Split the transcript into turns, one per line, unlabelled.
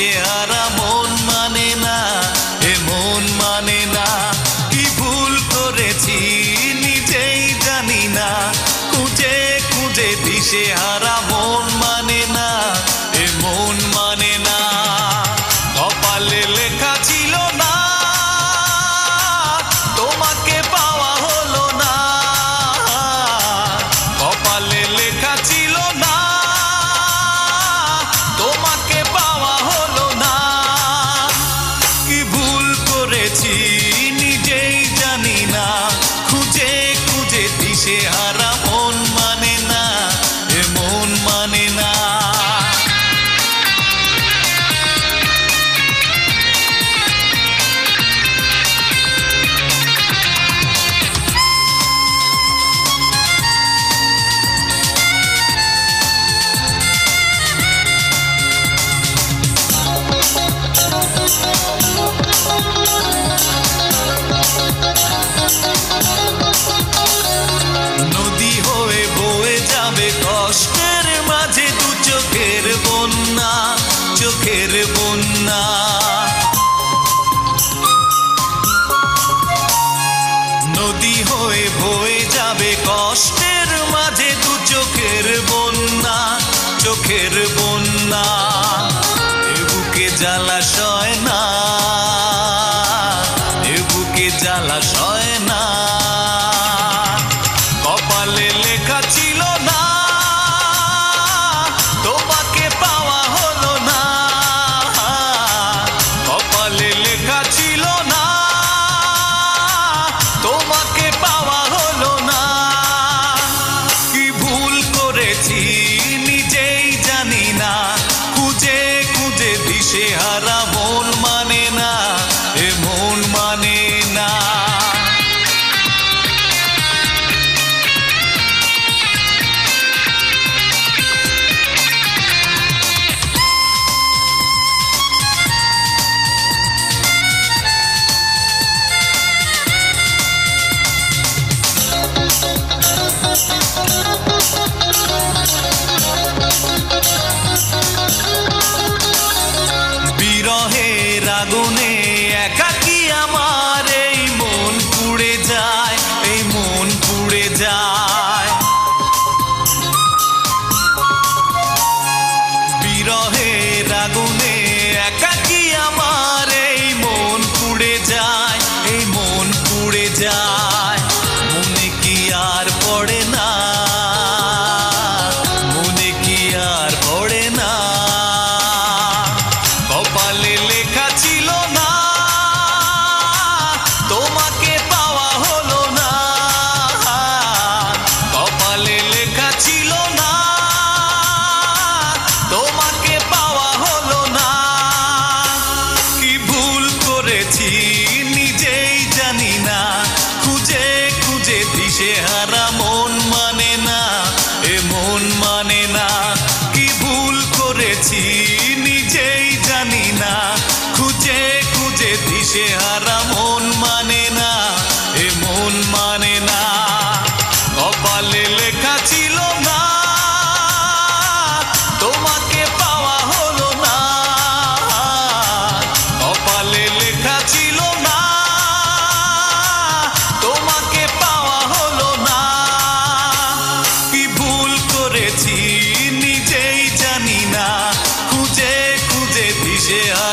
দিশেহারা মন মানে না, এ মন মানে না। কি ভুল করেছি নিজেই জানি না, খুঁজে খুঁজে দিশেহারা মন মানে না, এ মন মানে না। কপালে লেখা ছিল না, তোমাকে পাওয়া হলো না। কপালে লেখা ছিল না, তোমাকে পাওয়া হলো না। কি ভুল করেছি নিজেই জানি না, খুঁজে খুঁজে দিশেহারা মন মানে না, এ মন মানে না। নদী হয়ে বয়ে যাবে কষ্টের মাঝে দু চোখের বন্যা, চোখের বন্যা। নদী হয়ে বয়ে যাবে কষ্টের মাঝে দু চোখের বন্যা, চোখের বন্যা। এ বুকে জ্বালা সয় না, এ বুকে জ্বালা সয় না। কপালে লেখা ছিল না, তোমাকে পাওয়া হলো না। কপালে লেখা ছিল না, তোমাকে পাওয়া হলো না। কি ভুল করেছি নিজেই জানি না, খুঁজে খুঁজে দিশেহারা মন মানে না, এ মন মানে না। বিরহের আগুনে একাকী আমার এই মন পুড়ে যায়, এই মন পুড়ে যায়। বিরহের আগুনে একাকী আমার এই মন পুড়ে যায়, এই মন পুড়ে যায়। মনে কি আর পড়ে না, মনে কি আর পড়ে না। কপালে লেখা ছিল না, তোমাকে পাওয়া হলো না। কপালে লেখা ছিল না, তোমাকে পাওয়া হলো না। কি ভুল করেছি নিজেই জানি না, খুঁজে খুঁজে দিশেহারা মন মানে না, এ মন মানে না। কি ভুল করেছি নিজেই জানি না, খুঁজে খুঁজে দিশেহারা মন মানে না, এ মন মানে না। কপালে লেখা ছিল না, তোমাকে পাওয়া হলো না। কপালে লেখা ছিল না, তোমাকে পাওয়া হলো না। কি ভুল করেছি নিজেই জানি না, খুঁজে খুঁজে দিশেহারা